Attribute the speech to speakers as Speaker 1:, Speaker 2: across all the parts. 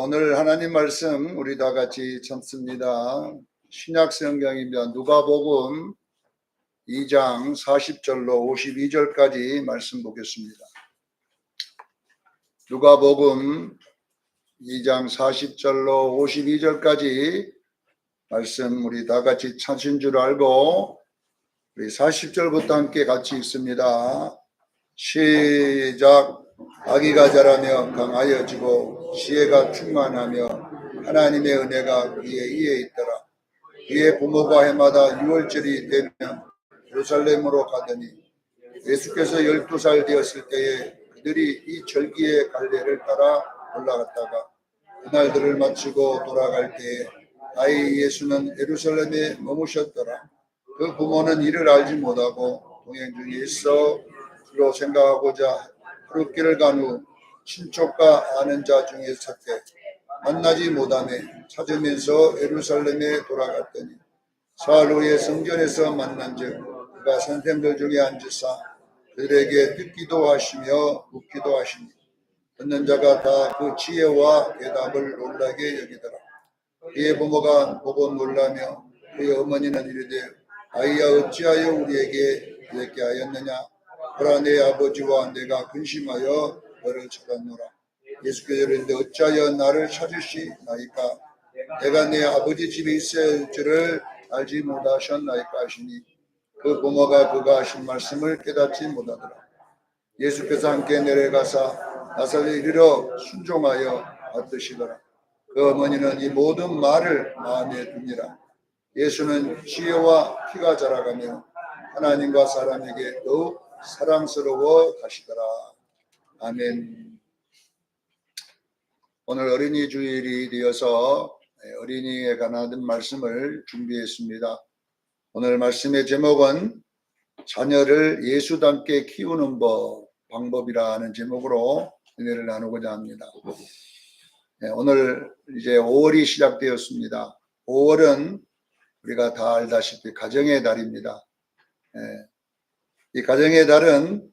Speaker 1: 오늘 하나님 말씀 우리 다 같이 찾습니다. 신약 성경입니다. 누가복음 2장 40절로 52절까지 말씀 보겠습니다. 누가복음 2장 40절로 52절까지 말씀 우리 다 같이 찾은 줄 알고 우리 40절부터 함께 같이 읽습니다. 시작. 아기가 자라며 강하여지고 지혜가 충만하며 하나님의 은혜가 그의 이에 있더라. 그의 부모가 해마다 유월절이 되면 예루살렘으로 가더니 예수께서 12살 되었을 때에 그들이 이 절기의 갈례를 따라 올라갔다가 그날들을 마치고 돌아갈 때에 아이 예수는 예루살렘에 머무셨더라. 그 부모는 이를 알지 못하고 동행 중에 있어 그로 생각하고자 하룻길을 간 후 친족과 아는 자 중에 섰되 만나지 못하매 찾으면서 예루살렘에 돌아갔더니 사흘 후에 성전에서 만난즉 그가 선생들 중에 앉으사 그들에게 듣기도 하시며 묻기도 하시니 듣는 자가 다 그 지혜와 대답을 놀라게 여기더라. 그의 부모가 보고 놀라며 그의 어머니는 이르되 아이야 어찌하여 우리에게 이렇게 하였느냐. 보라 내 아버지와 내가 근심하여 너를 찾았노라. 예수께서 이르되 어찌하여 나를 찾으시나이까. 내가 내 아버지 집에 있어야 할 줄을 알지 못하셨나이까 하시니 그 부모가 그가 하신 말씀을 깨닫지 못하더라. 예수께서 함께 내려가사 나사렛에 이르러 순종하여 받드시더라. 그 어머니는 이 모든 말을 마음에 두니라. 예수는 지혜와 피가 자라가며 하나님과 사람에게 더욱 사랑스러워 하시더라. 아멘. 오늘 어린이 주일이 되어서 어린이에 관한 말씀을 준비했습니다. 오늘 말씀의 제목은 자녀를 예수답게 키우는 방법이라는 제목으로 은혜를 나누고자 합니다. 오늘 이제 5월이 시작되었습니다. 5월은 우리가 다 알다시피 가정의 달입니다. 이 가정의 달은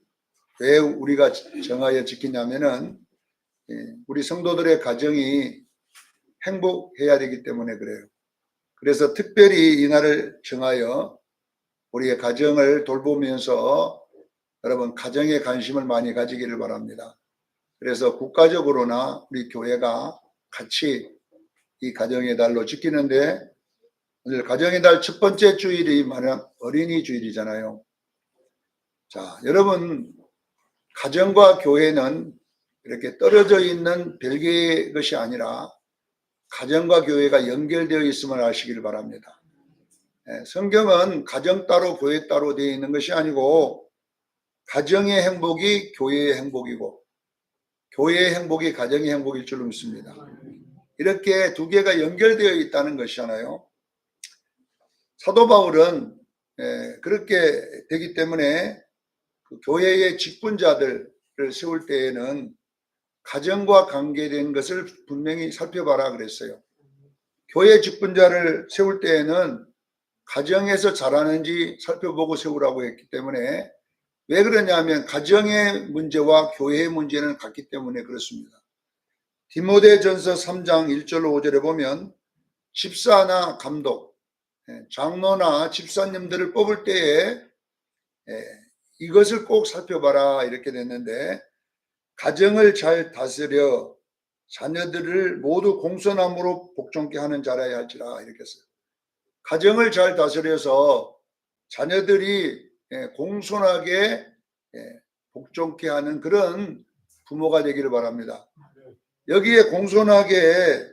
Speaker 1: 왜 우리가 정하여 지키냐면은 우리 성도들의 가정이 행복해야 되기 때문에 그래요. 그래서 특별히 이 날을 정하여 우리의 가정을 돌보면서 여러분 가정에 관심을 많이 가지기를 바랍니다. 그래서 국가적으로나 우리 교회가 같이 이 가정의 달로 지키는데 오늘 가정의 달 첫 번째 주일이 어린이 주일이잖아요. 자, 여러분 가정과 교회는 이렇게 떨어져 있는 별개의 것이 아니라 가정과 교회가 연결되어 있음을 아시길 바랍니다. 성경은 가정 따로 교회 따로 되어 있는 것이 아니고 가정의 행복이 교회의 행복이고 교회의 행복이 가정의 행복일 줄로 믿습니다. 이렇게 두 개가 연결되어 있다는 것이잖아요. 사도 바울은 그렇게 되기 때문에 그 교회의 직분자들을 세울 때에는 가정과 관계된 것을 분명히 살펴봐라 그랬어요. 교회 직분자를 세울 때에는 가정에서 잘하는지 살펴보고 세우라고 했기 때문에 왜 그러냐면 가정의 문제와 교회의 문제는 같기 때문에 그렇습니다. 디모데전서 3장 1절로 5절에 보면 집사나 감독, 장로나 집사님들을 뽑을 때에 이것을 꼭 살펴봐라 이렇게 됐는데 가정을 잘 다스려 자녀들을 모두 공손함으로 복종케 하는 자라야 할지라 이렇게 했어요. 가정을 잘 다스려서 자녀들이 공손하게 복종케 하는 그런 부모가 되기를 바랍니다. 여기에 공손하게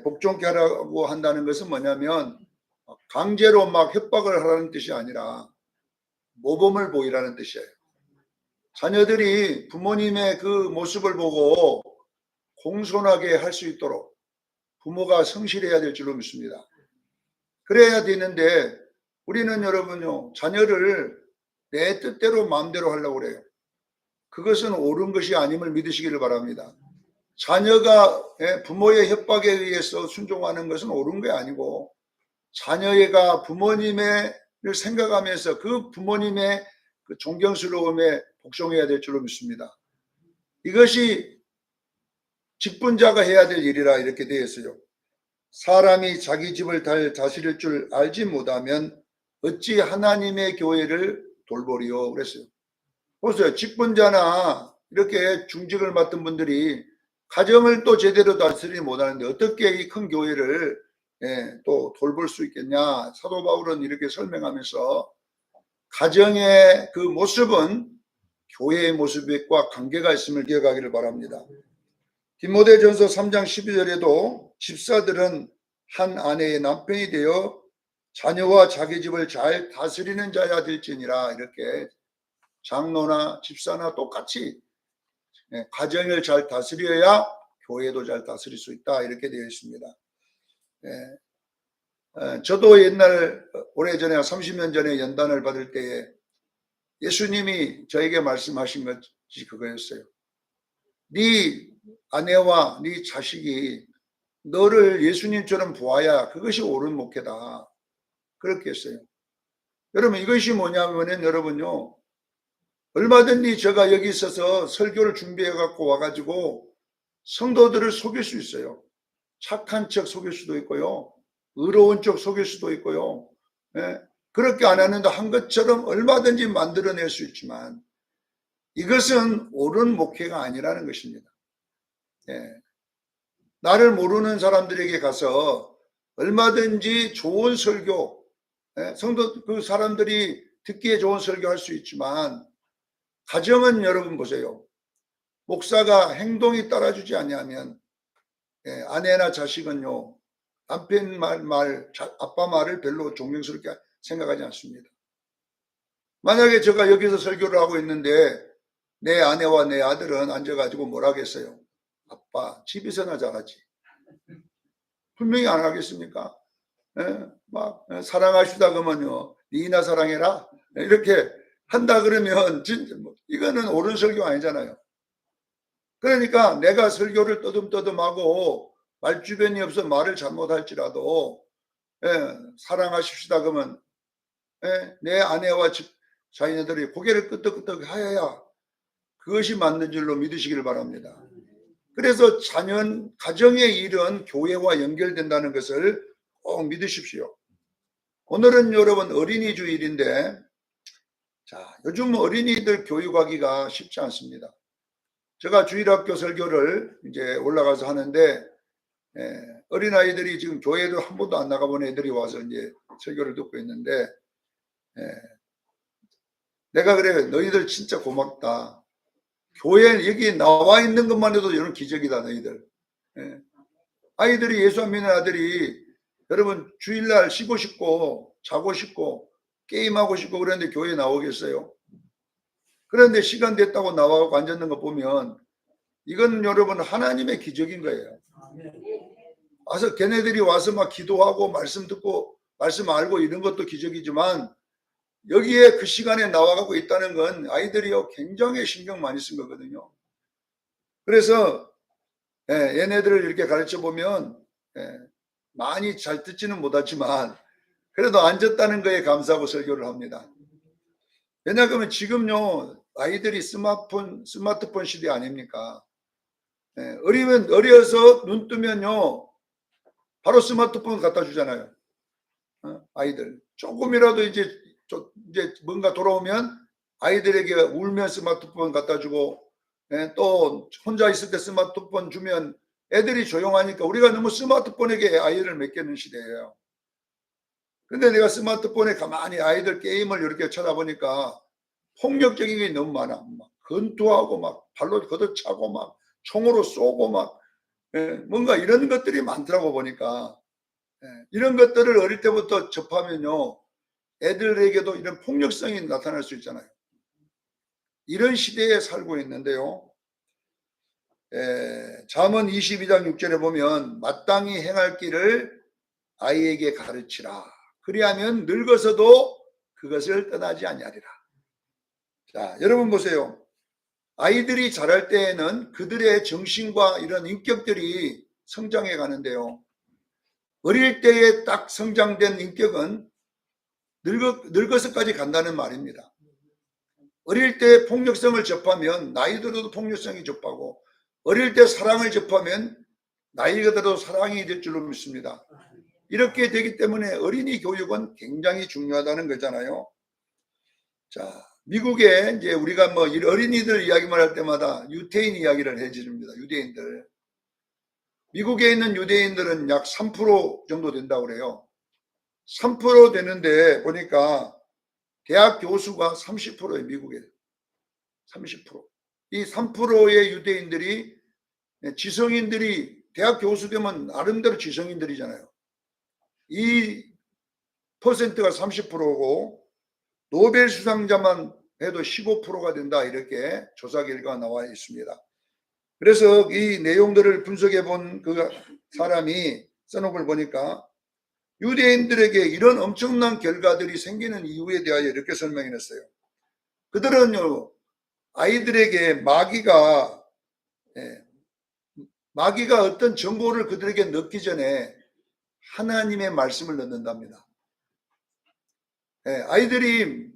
Speaker 1: 복종케 하라고 한다는 것은 뭐냐면 강제로 막 협박을 하라는 뜻이 아니라 모범을 보이라는 뜻이에요. 자녀들이 부모님의 그 모습을 보고 공손하게 할 수 있도록 부모가 성실해야 될 줄로 믿습니다. 그래야 되는데 우리는 여러분요 자녀를 내 뜻대로 마음대로 하려고 그래요. 그것은 옳은 것이 아님을 믿으시기를 바랍니다. 자녀가 부모의 협박에 의해서 순종하는 것은 옳은 게 아니고 자녀가 부모님을 생각하면서 그 부모님의 그 존경스러움에 복종해야 될 줄로 믿습니다. 이것이 직분자가 해야 될 일이라 이렇게 되어 있어요. 사람이 자기 집을 잘 다스릴 줄 알지 못하면 어찌 하나님의 교회를 돌보리요 그랬어요. 보세요. 직분자나 이렇게 중직을 맡은 분들이 가정을 또 제대로 다스리지 못하는데 어떻게 이 큰 교회를 또 돌볼 수 있겠냐. 사도 바울은 이렇게 설명하면서 가정의 그 모습은 교회의 모습과 관계가 있음을 기억하기를 바랍니다. 디모데전서 3장 12절에도 집사들은 한 아내의 남편이 되어 자녀와 자기 집을 잘 다스리는 자야 될지니라 이렇게 장로나 집사나 똑같이 가정을 잘 다스려야 교회도 잘 다스릴 수 있다 이렇게 되어 있습니다. 저도 옛날 오래전에 30년 전에 연단을 받을 때에 예수님이 저에게 말씀하신 것이 그거였어요. 네 아내와 네 자식이 너를 예수님처럼 보아야 그것이 옳은 목회다. 그렇게 했어요. 여러분 이것이 뭐냐면은 여러분요. 얼마든지 제가 여기 있어서 설교를 준비해 갖고 와가지고 성도들을 속일 수 있어요. 착한 척 속일 수도 있고요. 의로운 척 속일 수도 있고요. 그렇게 안 하는데 한 것처럼 얼마든지 만들어낼 수 있지만 이것은 옳은 목회가 아니라는 것입니다. 나를 모르는 사람들에게 가서 얼마든지 좋은 설교, 성도 그 사람들이 듣기에 좋은 설교할 수 있지만 가정은 여러분 보세요. 목사가 행동이 따라주지 아니하면 아내나 자식은요 남편 말, 아빠 말을 별로 존경스럽게 생각하지 않습니다. 만약에 제가 여기서 설교를 하고 있는데 내 아내와 내 아들은 앉아가지고 뭐라 하겠어요? 아빠 집에서나 잘하지. 분명히 안 하겠습니까? 막 사랑하시다 그러면요 니나 사랑해라 이렇게 한다 그러면 진짜 이거는 옳은 설교 아니잖아요. 그러니까 내가 설교를 떠듬떠듬하고 말주변이 없어 말을 잘못할지라도 사랑하십시다 그러면 내 아내와 자녀들이 고개를 끄덕끄덕 하여야 그것이 맞는 줄로 믿으시기를 바랍니다. 그래서 가정의 일은 교회와 연결된다는 것을 꼭 믿으십시오. 오늘은 여러분 어린이 주일인데 자, 요즘 어린이들 교육하기가 쉽지 않습니다. 제가 주일학교 설교를 이제 올라가서 하는데 어린아이들이 지금 교회도 한 번도 안 나가본 애들이 와서 이제 설교를 듣고 있는데 내가 그래 너희들 진짜 고맙다. 교회 여기 나와 있는 것만 해도 이런 기적이다 너희들. 아이들이 예수 안 믿는 아들이 여러분 주일날 쉬고 싶고 자고 싶고 게임하고 싶고 그랬는데 교회에 나오겠어요? 그런데 시간 됐다고 나와서 앉았는 거 보면 이건 여러분 하나님의 기적인 거예요. 와서 걔네들이 와서 막 기도하고 말씀 듣고 말씀 알고 이런 것도 기적이지만 여기에 그 시간에 나와가고 있다는 건 아이들이요 굉장히 신경 많이 쓴 거거든요. 그래서 얘네들을 이렇게 가르쳐 보면 많이 잘 듣지는 못하지만 그래도 앉았다는 거에 감사하고 설교를 합니다. 왜냐하면 지금요 아이들이 스마트폰 시대 아닙니까? 어려서 눈 뜨면요 바로 스마트폰 갖다 주잖아요. 아이들 조금이라도 이제 뭔가 돌아오면 아이들에게 울면 스마트폰 갖다 주고 또 혼자 있을 때 스마트폰 주면 애들이 조용하니까 우리가 너무 스마트폰에게 아이를 맡기는 시대예요. 근데 내가 스마트폰에 가만히 아이들 게임을 이렇게 쳐다보니까 폭력적인 게 너무 많아. 막 권투하고 막 발로 걷어차고 막 총으로 쏘고 막 뭔가 이런 것들이 많더라고 보니까 이런 것들을 어릴 때부터 접하면요 애들에게도 이런 폭력성이 나타날 수 있잖아요. 이런 시대에 살고 있는데요. 잠언 22장 6절에 보면 마땅히 행할 길을 아이에게 가르치라. 그리하면 늙어서도 그것을 떠나지 아니하리라. 자, 여러분 보세요. 아이들이 자랄 때에는 그들의 정신과 이런 인격들이 성장해 가는데요. 어릴 때에 딱 성장된 인격은 늙어서까지 간다는 말입니다. 어릴 때 폭력성을 접하면 나이 들어도 폭력성이 접하고 어릴 때 사랑을 접하면 나이가 들어도 사랑이 될 줄로 믿습니다. 이렇게 되기 때문에 어린이 교육은 굉장히 중요하다는 거잖아요. 자, 미국에 이제 우리가 뭐 어린이들 이야기만 할 때마다 유태인 이야기를 해줍니다. 유대인들. 미국에 있는 유대인들은 약 3% 정도 된다고 그래요. 3% 되는데 보니까 대학 교수가 30%예요. 미국에. 30%. 이 3%의 유대인들이 지성인들이 대학 교수 되면 나름대로 지성인들이잖아요. 이 퍼센트가 30%고 노벨 수상자만 해도 15%가 된다. 이렇게 조사 결과가 나와 있습니다. 그래서 이 내용들을 분석해 본 그 사람이 써놓은 걸 보니까 유대인들에게 이런 엄청난 결과들이 생기는 이유에 대하여 이렇게 설명했어요. 그들은요, 아이들에게 마귀가 어떤 정보를 그들에게 넣기 전에 하나님의 말씀을 넣는답니다. 아이들이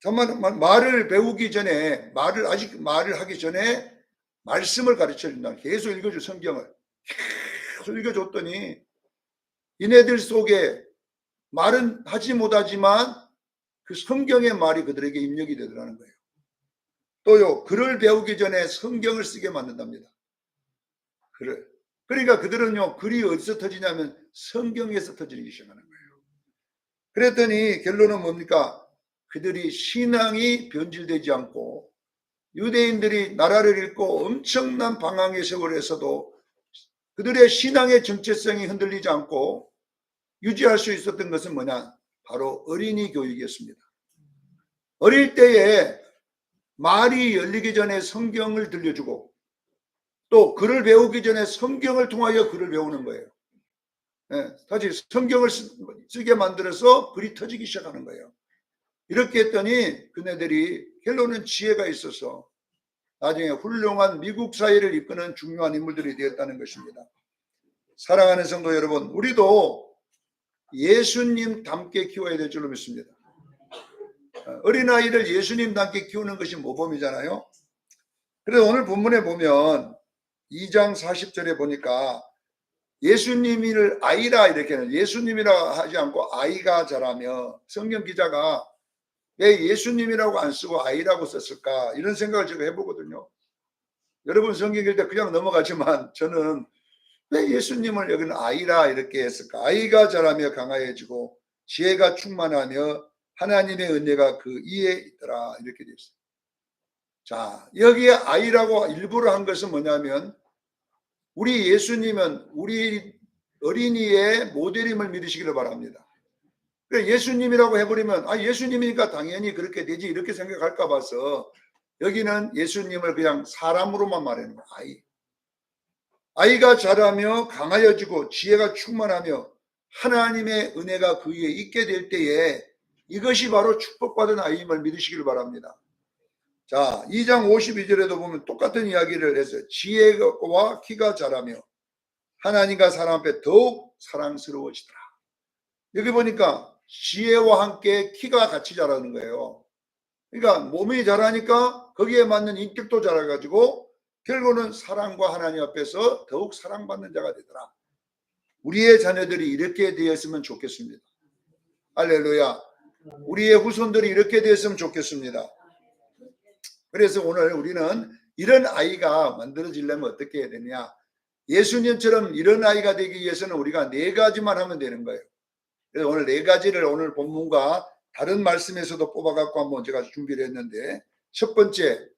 Speaker 1: 정말 말을 배우기 전에, 아직 말을 하기 전에 말씀을 가르쳐 준다. 계속 읽어줘, 성경을. 계속 읽어줬더니 이네들 속에 말은 하지 못하지만 그 성경의 말이 그들에게 입력이 되더라는 거예요. 또요, 글을 배우기 전에 성경을 쓰게 만든답니다. 글을. 그러니까 그들은요, 글이 어디서 터지냐면 성경에서 터지기 시작하는 거예요. 그랬더니 결론은 뭡니까? 그들이 신앙이 변질되지 않고 유대인들이 나라를 잃고 엄청난 방황의 세월에서도 그들의 신앙의 정체성이 흔들리지 않고 유지할 수 있었던 것은 뭐냐? 바로 어린이 교육이었습니다. 어릴 때에 말이 열리기 전에 성경을 들려주고 또 글을 배우기 전에 성경을 통하여 글을 배우는 거예요. 다시 성경을 쓰게 만들어서 글이 터지기 시작하는 거예요. 이렇게 했더니 그네들이 결론은 지혜가 있어서 나중에 훌륭한 미국 사회를 이끄는 중요한 인물들이 되었다는 것입니다. 사랑하는 성도 여러분, 우리도 예수님 닮게 키워야 될 줄로 믿습니다. 어린아이를 예수님 닮게 키우는 것이 모범이잖아요. 그래서 오늘 본문에 보면 2장 40절에 보니까 예수님을 아이라 이렇게 하는, 예수님이라 하지 않고 아이가 자라며, 성경 기자가 왜 예수님이라고 안 쓰고 아이라고 썼을까 이런 생각을 제가 해보거든요. 여러분 성경 읽을 때 그냥 넘어가지만 저는 왜 예수님을 여기는 아이라 이렇게 했을까? 아이가 자라며 강화해지고 지혜가 충만하며 하나님의 은혜가 그 이에 있더라 이렇게 되어 있어요. 자, 여기에 아이라고 일부러 한 것은 뭐냐면 우리 예수님은 우리 어린이의 모델임을 믿으시기를 바랍니다. 예수님이라고 해버리면 예수님이니까 당연히 그렇게 되지 이렇게 생각할까 봐서 여기는 예수님을 그냥 사람으로만 말하는 거예요. 아이가 자라며 강하여지고 지혜가 충만하며 하나님의 은혜가 그 위에 있게 될 때에 이것이 바로 축복받은 아이임을 믿으시길 바랍니다. 자, 2장 52절에도 보면 똑같은 이야기를 했어요. 지혜와 키가 자라며 하나님과 사람 앞에 더욱 사랑스러워지더라. 여기 보니까 지혜와 함께 키가 같이 자라는 거예요. 그러니까 몸이 자라니까 거기에 맞는 인격도 자라가지고 결국은 사랑과 하나님 앞에서 더욱 사랑받는 자가 되더라. 우리의 자녀들이 이렇게 되었으면 좋겠습니다. 할렐루야. 우리의 후손들이 이렇게 되었으면 좋겠습니다. 그래서 오늘 우리는 이런 아이가 만들어지려면 어떻게 해야 되냐? 예수님처럼 이런 아이가 되기 위해서는 우리가 4가지만 하면 되는 거예요. 그래서 오늘 4가지를 오늘 본문과 다른 말씀에서도 뽑아갖고 한번 제가 준비를 했는데, 첫 번째,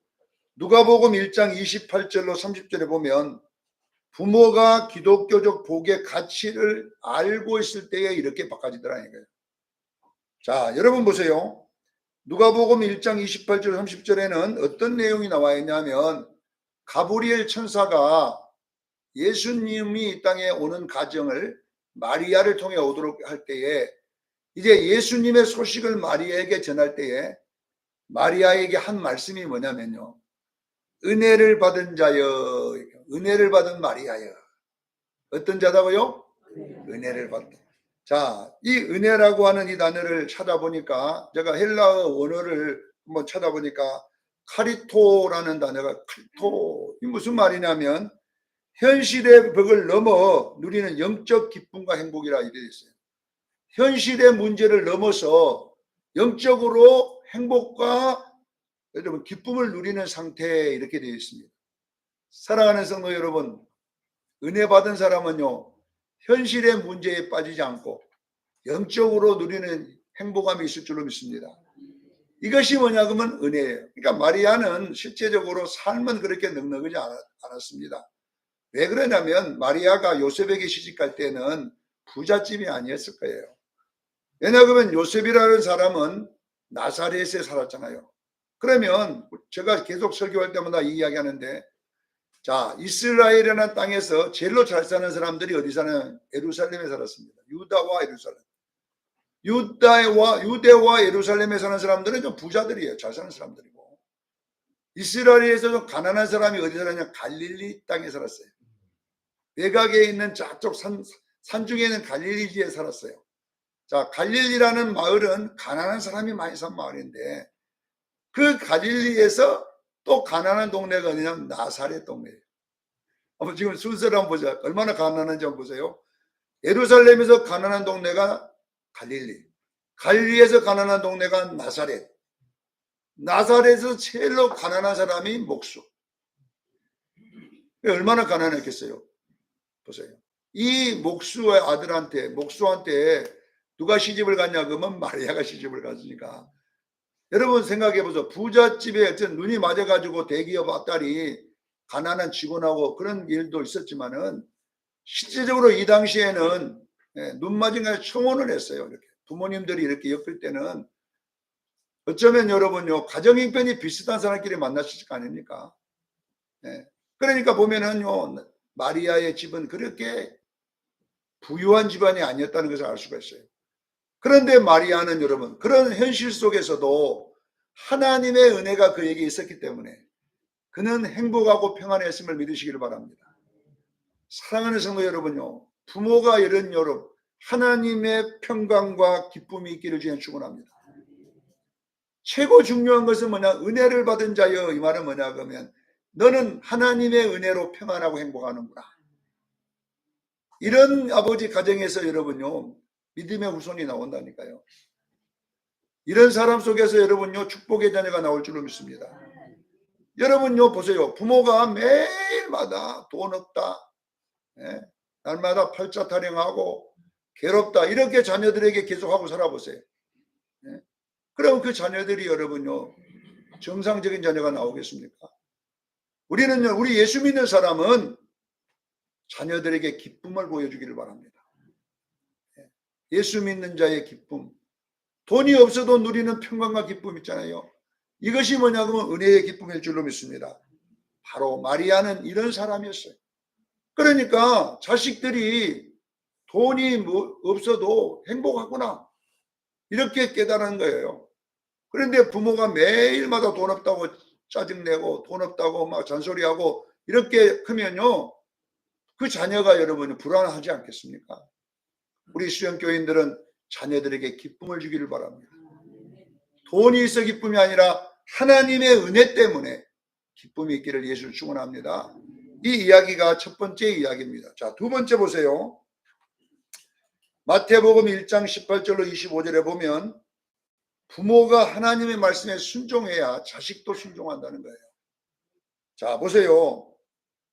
Speaker 1: 누가복음 1장 28절로 30절에 보면 부모가 기독교적 복의 가치를 알고 있을 때에 이렇게 바꿔지더라는 거예요. 자, 여러분 보세요. 누가복음 1장 28절 30절에는 어떤 내용이 나와 있냐면 가브리엘 천사가 예수님이 이 땅에 오는 가정을 마리아를 통해 오도록 할 때에 이제 예수님의 소식을 마리아에게 전할 때에 마리아에게 한 말씀이 뭐냐면요. 은혜를 받은 자여, 은혜를 받은 마리아여. 어떤 자다고요? 은혜를 받다. 자, 이 은혜라고 하는 이 단어를 찾아보니까 제가 헬라어 원어를 한번 찾아보니까 카리토라는 단어가 카리토, 이 무슨 말이냐면 현실의 벽을 넘어 누리는 영적 기쁨과 행복이라 이래 있어요. 현실의 문제를 넘어서 영적으로 행복과 여러분 기쁨을 누리는 상태에 이렇게 되어 있습니다. 사랑하는 성도 여러분, 은혜 받은 사람은요, 현실의 문제에 빠지지 않고 영적으로 누리는 행복감이 있을 줄로 믿습니다. 이것이 뭐냐 그러면 은혜예요. 그러니까 마리아는 실제적으로 삶은 그렇게 넉넉하지 않았습니다. 왜 그러냐면 마리아가 요셉에게 시집갈 때는 부잣집이 아니었을 거예요. 왜냐하면 요셉이라는 사람은 나사렛에 살았잖아요. 그러면 제가 계속 설교할 때마다 이 이야기 하는데, 자, 이스라엘이라는 땅에서 제일로 잘 사는 사람들이 어디 사는? 예루살렘에 살았습니다. 유다와 예루살렘. 유대와 예루살렘에 사는 사람들은 좀 부자들이에요. 잘 사는 사람들이고. 이스라엘에서 좀 가난한 사람이 어디 살았냐? 갈릴리 땅에 살았어요. 외곽에 있는 저쪽 산 중에 있는 갈릴리지에 살았어요. 자, 갈릴리라는 마을은 가난한 사람이 많이 산 마을인데, 그 갈릴리에서 또 가난한 동네가 어디냐면 나사렛 동네예요. 한번 지금 순서를 한번 보자. 얼마나 가난한지 한번 보세요. 예루살렘에서 가난한 동네가 갈릴리, 갈릴리에서 가난한 동네가 나사렛, 나사렛에서 제일로 가난한 사람이 목수. 얼마나 가난했겠어요. 보세요. 이 목수의 아들한테, 목수한테 누가 시집을 갔냐 그러면 마리아가 시집을 갔으니까. 여러분 생각해 보세요. 부잣집에 어쨌든 눈이 맞아가지고 대기업 아딸이 가난한 직원하고 그런 일도 있었지만은 실질적으로 이 당시에는 눈 맞은 게 청혼을 했어요. 이렇게 부모님들이 이렇게 엮을 때는 어쩌면 여러분요 가정 형편이 비슷한 사람끼리 만나실 거 아닙니까? 그러니까 보면은요 마리아의 집은 그렇게 부유한 집안이 아니었다는 것을 알 수가 있어요. 그런데 마리아는 여러분 그런 현실 속에서도 하나님의 은혜가 그에게 있었기 때문에 그는 행복하고 평안했음을 믿으시기를 바랍니다. 사랑하는 성도 여러분요, 부모가 이런 여러분 하나님의 평강과 기쁨이 있기를 주님 축원합니다. 최고 중요한 것은 뭐냐? 은혜를 받은 자여. 이 말은 뭐냐 그러면 너는 하나님의 은혜로 평안하고 행복하는구나. 이런 아버지 가정에서 여러분요 믿음의 후손이 나온다니까요. 이런 사람 속에서 여러분요 축복의 자녀가 나올 줄로 믿습니다. 여러분요 보세요. 부모가 매일마다 돈 없다, 날마다 팔자 타령하고 괴롭다 이렇게 자녀들에게 계속하고 살아보세요. 그럼 그 자녀들이 여러분요 정상적인 자녀가 나오겠습니까? 우리는요 우리 예수 믿는 사람은 자녀들에게 기쁨을 보여주기를 바랍니다. 예수 믿는 자의 기쁨, 돈이 없어도 누리는 평강과 기쁨 있잖아요. 이것이 뭐냐면 은혜의 기쁨일 줄로 믿습니다. 바로 마리아는 이런 사람이었어요. 그러니까 자식들이 돈이 없어도 행복하구나 이렇게 깨달은 거예요. 그런데 부모가 매일마다 돈 없다고 짜증내고 돈 없다고 막 잔소리하고 이렇게 크면요 그 자녀가 여러분 불안하지 않겠습니까? 우리 수영교인들은 자녀들에게 기쁨을 주기를 바랍니다. 돈이 있어 기쁨이 아니라 하나님의 은혜 때문에 기쁨이 있기를 예수를 축원합니다. 이 이야기가 첫 번째 이야기입니다. 자, 두 번째 보세요. 마태복음 1장 18절로 25절에 보면 부모가 하나님의 말씀에 순종해야 자식도 순종한다는 거예요. 자, 보세요.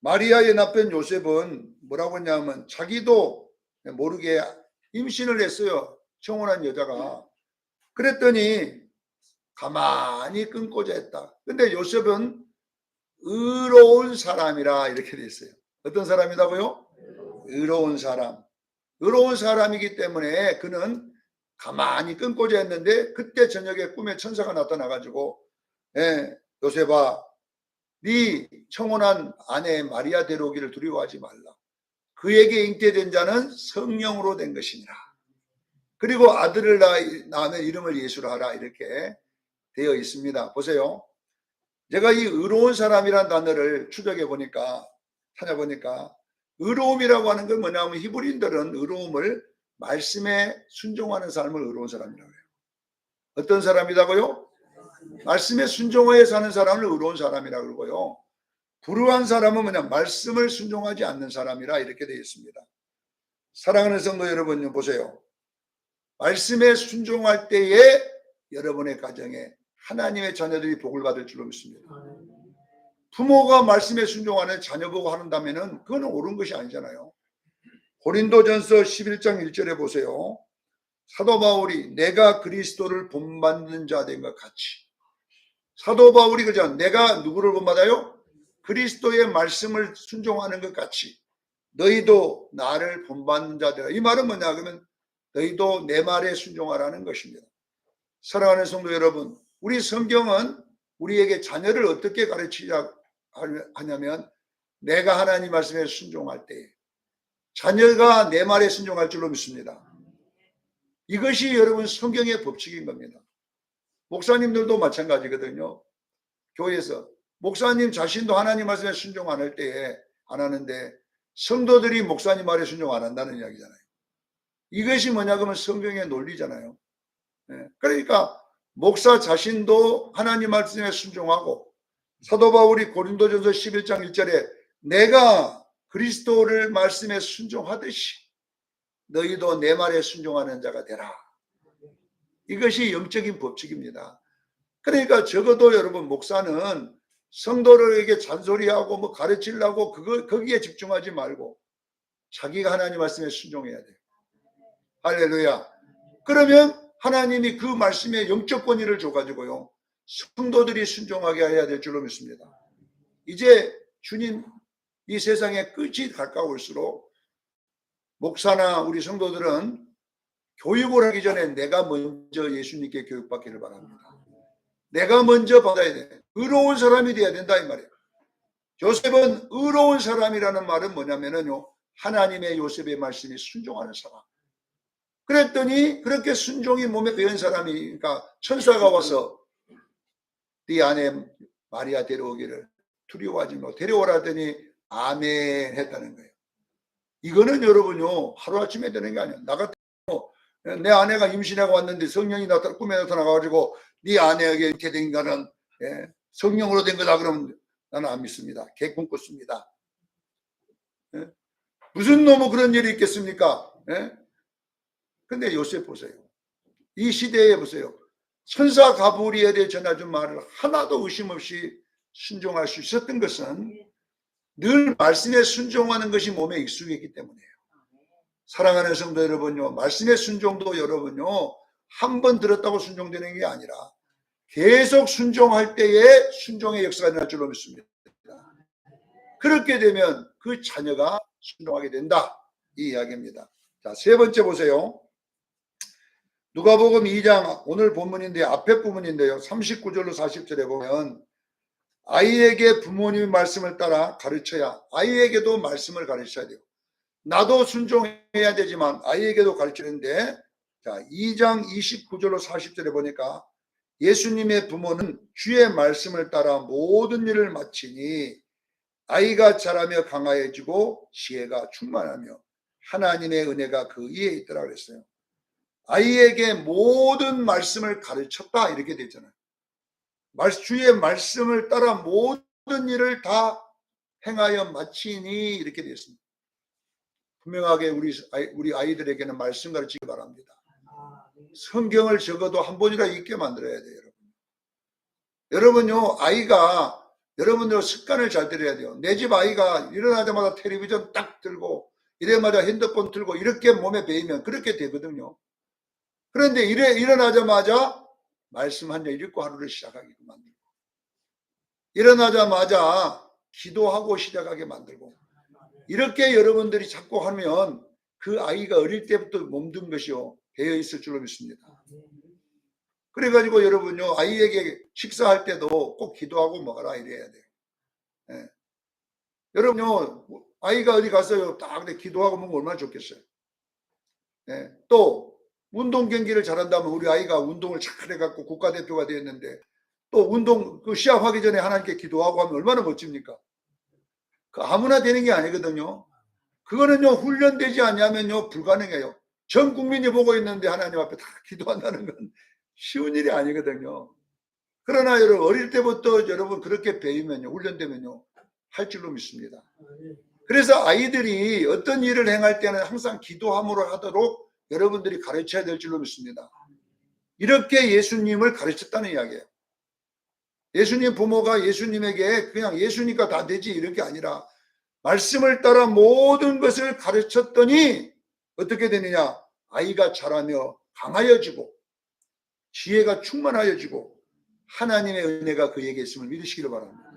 Speaker 1: 마리아의 남편 요셉은 뭐라고 했냐면 자기도 모르게 임신을 했어요. 청혼한 여자가. 그랬더니 가만히 끊고자 했다. 근데 요셉은 의로운 사람이라 이렇게 돼 있어요. 어떤 사람이라고요? 의로운 사람. 의로운 사람이기 때문에 그는 가만히 끊고자 했는데 그때 저녁에 꿈에 천사가 나타나가지고 요셉아 네 청혼한 아내 마리아 데려오기를 두려워하지 말라. 그에게 잉태된 자는 성령으로 된 것이니라. 그리고 아들을 낳으면 이름을 예수로 하라 이렇게 되어 있습니다. 보세요. 제가 이 의로운 사람이란 단어를 추적해 보니까 찾아보니까 의로움이라고 하는 건 뭐냐면 히브리인들은 의로움을 말씀에 순종하는 삶을 의로운 사람이라고 해요. 어떤 사람이라고요? 말씀에 순종하여 사는 사람을 의로운 사람이라 그러고요. 불의한 사람은 뭐냐? 말씀을 순종하지 않는 사람이라 이렇게 되어 있습니다. 사랑하는 성도 여러분, 보세요. 말씀에 순종할 때에 여러분의 가정에 하나님의 자녀들이 복을 받을 줄로 믿습니다. 부모가 말씀에 순종하는 자녀 보고 한다면은 그건 옳은 것이 아니잖아요. 고린도전서 11장 1절에 보세요. 사도 바울이 내가 그리스도를 본받는 자 된 것 같이, 사도 바울이 그죠? 내가 누구를 본받아요? 그리스도의 말씀을 순종하는 것 같이 너희도 나를 본받는 자들아. 이 말은 뭐냐? 그러면 너희도 내 말에 순종하라는 것입니다. 사랑하는 성도 여러분, 우리 성경은 우리에게 자녀를 어떻게 가르치자 하냐면 내가 하나님 말씀에 순종할 때 자녀가 내 말에 순종할 줄로 믿습니다. 이것이 여러분 성경의 법칙인 겁니다. 목사님들도 마찬가지거든요. 교회에서 목사님 자신도 하나님 말씀에 순종 안 할 때에 안 하는데 성도들이 목사님 말에 순종 안 한다는 이야기잖아요. 이것이 뭐냐 그러면 성경의 논리잖아요. 그러니까 목사 자신도 하나님 말씀에 순종하고 사도 바울이 고린도전서 11장 1절에 내가 그리스도를 말씀에 순종하듯이 너희도 내 말에 순종하는 자가 되라. 이것이 영적인 법칙입니다. 그러니까 적어도 여러분 목사는 성도들에게 잔소리하고 뭐 가르치려고 거기에 집중하지 말고 자기가 하나님 말씀에 순종해야 돼요. 할렐루야. 그러면 하나님이 그 말씀에 영적 권위를 줘가지고요 성도들이 순종하게 해야 될 줄로 믿습니다. 이제 주님 이 세상의 끝이 가까울수록 목사나 우리 성도들은 교육을 하기 전에 내가 먼저 예수님께 교육받기를 바랍니다. 내가 먼저 받아야 돼. 의로운 사람이 돼야 된다 이 말이에요. 요셉은 의로운 사람이라는 말은 뭐냐면요 하나님의 요셉의 말씀이 순종하는 사람. 그랬더니 그렇게 순종이 몸에 배은 사람이 그러니까 천사가 와서 네 아내 마리아 데려오기를 두려워하지 말고 데려오라더니 아멘 했다는 거예요. 이거는 여러분요 하루아침에 되는 게 아니에요. 나 같은 내 아내가 임신하고 왔는데 성령이 꿈에 나타나가지고 네 아내에게 이렇게 된 거는 성령으로 된 거다 그러면 나는 안 믿습니다. 개꿈 꿨습니다. 무슨 놈의 그런 일이 있겠습니까? 근데 요새 보세요. 이 시대에 보세요. 천사 가브리엘에 전해준 말을 하나도 의심 없이 순종할 수 있었던 것은 늘 말씀에 순종하는 것이 몸에 익숙했기 때문이에요. 사랑하는 성도 여러분요. 말씀의 순종도 여러분요. 한 번 들었다고 순종되는 게 아니라 계속 순종할 때에 순종의 역사가 일어날 줄로 믿습니다. 그렇게 되면 그 자녀가 순종하게 된다. 이 이야기입니다. 자, 세 번째 보세요. 누가복음 2장 오늘 본문인데 앞에 부분인데요. 39절로 40절에 보면 아이에게 부모님의 말씀을 따라 가르쳐야 아이에게도 말씀을 가르쳐야 돼요. 나도 순종해야 되지만 아이에게도 가르치는데 자 2장 29절로 40절에 보니까 예수님의 부모는 주의 말씀을 따라 모든 일을 마치니 아이가 자라며 강화해지고 지혜가 충만하며 하나님의 은혜가 그 위에 있더라 그랬어요. 아이에게 모든 말씀을 가르쳤다 이렇게 되잖아요. 주의 말씀을 따라 모든 일을 다 행하여 마치니 이렇게 되어 있습니다. 분명하게 우리 아이들에게는 말씀 가르치기 바랍니다. 성경을 적어도 한 번이라도 읽게 만들어야 돼요. 여러분요 아이가 여러분들 습관을 잘 들여야 돼요. 내 집 아이가 일어나자마자 텔레비전 딱 들고 이래마자 핸드폰 들고 이렇게 몸에 배이면 그렇게 되거든요. 그런데 일어나자마자 말씀 한 장 읽고 하루를 시작하게끔 만들고 일어나자마자 기도하고 시작하게 만들고 이렇게 여러분들이 자꾸 하면 그 아이가 어릴 때부터 몸든 것이요 배어 있을 줄로 믿습니다. 그래가지고 여러분요 아이에게 식사할 때도 꼭 기도하고 먹어라 이래야 돼요. 여러분요 아이가 어디 갔어요 딱 기도하고 먹으면 얼마나 좋겠어요. 또 운동 경기를 잘한다면 우리 아이가 운동을 잘 해갖고 국가대표가 되었는데 또 운동 그 시합하기 전에 하나님께 기도하고 하면 얼마나 멋집니까? 그 아무나 되는 게 아니거든요. 그거는요 훈련되지 않냐면요 불가능해요. 전 국민이 보고 있는데 하나님 앞에 다 기도한다는 건 쉬운 일이 아니거든요. 그러나 여러분 어릴 때부터 여러분 그렇게 배우면요, 훈련되면요, 할 줄로 믿습니다. 그래서 아이들이 어떤 일을 행할 때는 항상 기도함으로 하도록 여러분들이 가르쳐야 될 줄로 믿습니다. 이렇게 예수님을 가르쳤다는 이야기예요. 예수님 부모가 예수님에게 그냥 예수니까 다 되지 이런 게 아니라 말씀을 따라 모든 것을 가르쳤더니 어떻게 되느냐? 아이가 자라며 강하여지고 지혜가 충만하여지고 하나님의 은혜가 그에게 있음을 믿으시기를 바랍니다.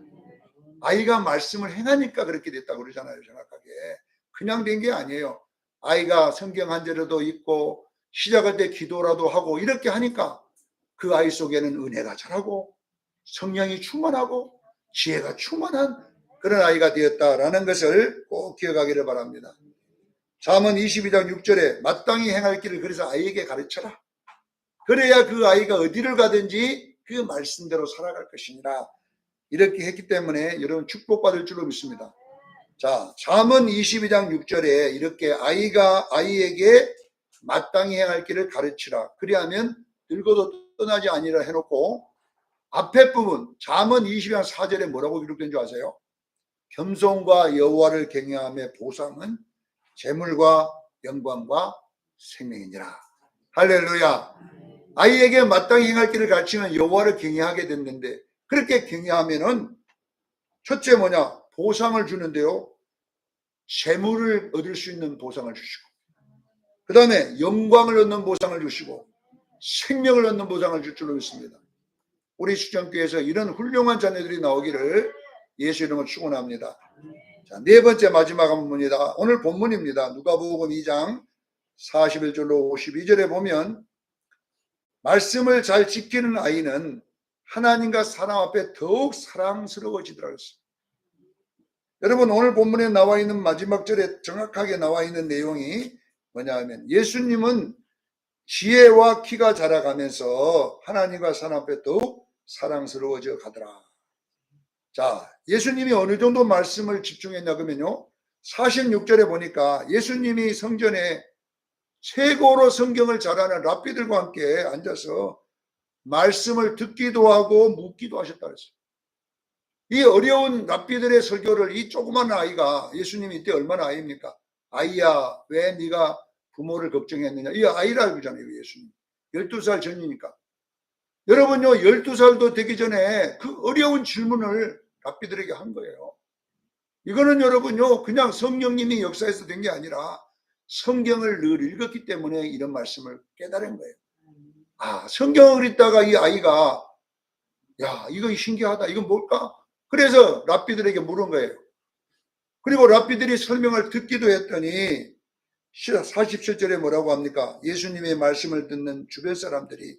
Speaker 1: 아이가 말씀을 행하니까 그렇게 됐다고 그러잖아요. 정확하게. 그냥 된 게 아니에요. 아이가 성경 한 절에도 읽고 시작할 때 기도라도 하고 이렇게 하니까 그 아이 속에는 은혜가 자라고 성령이 충만하고 지혜가 충만한 그런 아이가 되었다라는 것을 꼭 기억하기를 바랍니다. 잠언 22장 6절에 마땅히 행할 길을 그래서 아이에게 가르쳐라. 그래야 그 아이가 어디를 가든지 그 말씀대로 살아갈 것이니라. 이렇게 했기 때문에 여러분 축복받을 줄로 믿습니다. 자, 잠언 22장 6절에 이렇게 아이에게 마땅히 행할 길을 가르치라. 그리하면 늙어도 떠나지 아니라 해놓고 앞에 부분 잠언 22장 4절에 뭐라고 기록된 줄 아세요? 겸손과 여호와를 경외함의 보상은 재물과 영광과 생명이니라. 할렐루야. 아이에게 마땅히 행할 길을 가르치면 여호와를 경외하게 됐는데 그렇게 경외하면은 첫째 뭐냐? 보상을 주는데요. 재물을 얻을 수 있는 보상을 주시고 그 다음에 영광을 얻는 보상을 주시고 생명을 얻는 보상을 줄 줄로 믿습니다. 우리 수정교회에서 이런 훌륭한 자녀들이 나오기를 예수 이름으로 축원합니다. 자, 네 번째 마지막 본문이다. 오늘 본문입니다. 누가복음 2장 41절로 52절에 보면 말씀을 잘 지키는 아이는 하나님과 사람 앞에 더욱 사랑스러워지더라고요. 여러분 오늘 본문에 나와 있는 마지막 절에 정확하게 나와 있는 내용이 뭐냐 하면 예수님은 지혜와 키가 자라가면서 하나님과 사람 앞에 더욱 사랑스러워져 가더라. 자, 예수님이 어느 정도 말씀을 집중했냐 그러면요 46절에 보니까 예수님이 성전에 최고로 성경을 잘하는 랍비들과 함께 앉아서 말씀을 듣기도 하고 묻기도 하셨다 그랬어요. 이 어려운 랍비들의 설교를 이 조그만 아이가 예수님이 이때 얼마나 아이입니까? 아이야 왜 네가 부모를 걱정했느냐. 이 아이라고 그러잖아요. 예수님 12살 전이니까. 여러분요 12살도 되기 전에 그 어려운 질문을 랍비들에게 한 거예요. 이거는 여러분요 그냥 성령님이 역사에서 된 게 아니라 성경을 늘 읽었기 때문에 이런 말씀을 깨달은 거예요. 아, 성경을 읽다가 이 아이가 야 이거 신기하다. 이건 뭘까? 그래서 랍비들에게 물은 거예요. 그리고 랍비들이 설명을 듣기도 했더니 47절에 뭐라고 합니까? 예수님의 말씀을 듣는 주변 사람들이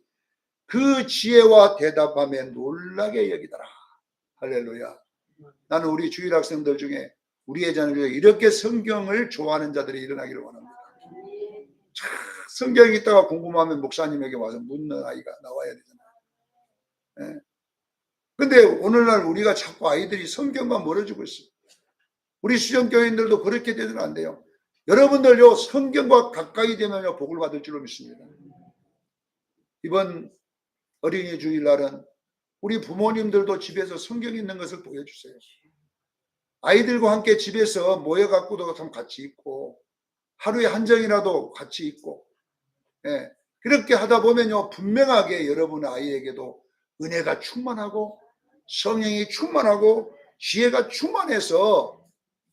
Speaker 1: 그 지혜와 대답함에 놀라게 여기더라. 할렐루야. 나는 우리 주일 학생들 중에 우리의 자녀 중에 이렇게 성경을 좋아하는 자들이 일어나기를 원합니다. 참, 성경이 있다가 궁금하면 목사님에게 와서 묻는 아이가 나와야 되잖아요. 근데 오늘날 우리가 자꾸 아이들이 성경만 멀어지고 있어요. 우리 수정교인들도 그렇게 되면 안 돼요. 여러분들요 성경과 가까이 되면요 복을 받을 줄로 믿습니다. 이번 어린이 주일날은 우리 부모님들도 집에서 성경 있는 것을 보여주세요. 아이들과 함께 집에서 모여갖고도 좀 같이 있고 하루에 한 장이라도 같이 있고 그렇게 하다 보면요 분명하게 여러분 아이에게도 은혜가 충만하고 성령이 충만하고 지혜가 충만해서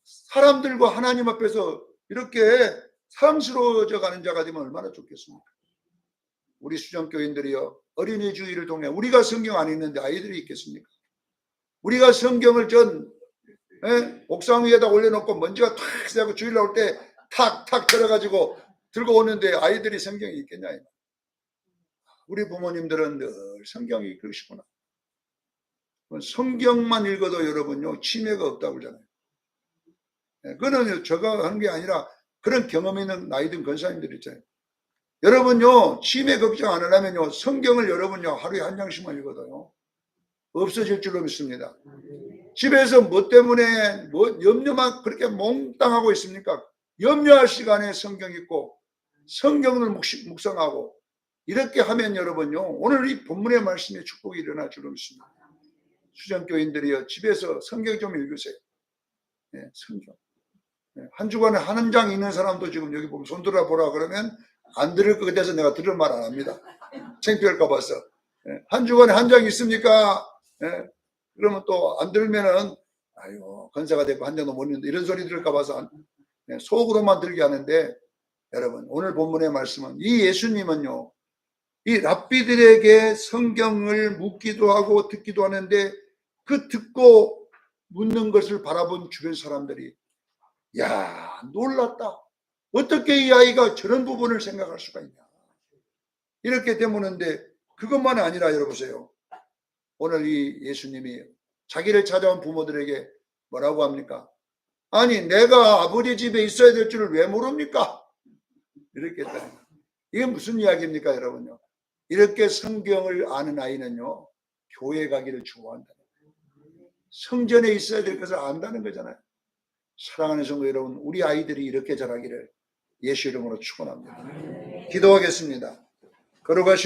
Speaker 1: 사람들과 하나님 앞에서 이렇게 사랑스러워져 가는 자가 되면 얼마나 좋겠습니까? 우리 수정교인들이요 어린이 주일을 통해 우리가 성경 안 읽는데 아이들이 있겠습니까? 우리가 성경을 옥상 위에다 올려놓고 먼지가 탁 새고 주일 나올 때 탁탁 들어가지고 들고 오는데 아이들이 성경이 있겠냐. 우리 부모님들은 늘 성경이 읽으시구나. 성경만 읽어도 여러분요 치매가 없다고 그러잖아요. 그거는 제가 하는 게 아니라 그런 경험 있는 나이 든 권사님들 있잖아요. 여러분요 치매 걱정 안 하려면요 성경을 여러분요 하루에 한 장씩만 읽어도요 없어질 줄로 믿습니다. 집에서 뭐 때문에 염려만 그렇게 몽땅하고 있습니까? 염려할 시간에 성경 읽고 성경을 묵상하고 이렇게 하면 여러분요, 오늘 이 본문의 말씀에 축복이 일어날 줄로 믿습니다. 수정교인들이요, 집에서 성경 좀 읽으세요. 네, 성경. 네, 한 주간에 한 장 읽는 사람도 지금 여기 보면 손 들어보라 그러면 안 들을 것 같아서 내가 들을 말 안 합니다. 창피할까 봐서. 네, 한 주간에 한 장 있습니까? 네, 그러면 또 안 들면은 아유 건사가 되고 한 장도 못 읽는다 이런 소리 들을까 봐서 네, 속으로만 들게 하는데, 여러분 오늘 본문의 말씀은 이 예수님은요, 이 랍비들에게 성경을 묻기도 하고 듣기도 하는데 그 듣고 묻는 것을 바라본 주변 사람들이 야 놀랐다. 어떻게 이 아이가 저런 부분을 생각할 수가 있냐. 이렇게 되묻는데 그것만 아니라 여러보세요. 오늘 이 예수님이 자기를 찾아온 부모들에게 뭐라고 합니까? 아니 내가 아버지 집에 있어야 될 줄을 왜 모릅니까? 이렇게 했다는 거예요. 이게 무슨 이야기입니까 여러분요? 이렇게 성경을 아는 아이는요, 교회 가기를 좋아한다는 거예요. 성전에 있어야 될 것을 안다는 거잖아요. 사랑하는 성도 여러분, 우리 아이들이 이렇게 자라기를 예수 이름으로 축원합니다. 기도하겠습니다. 걸어가시는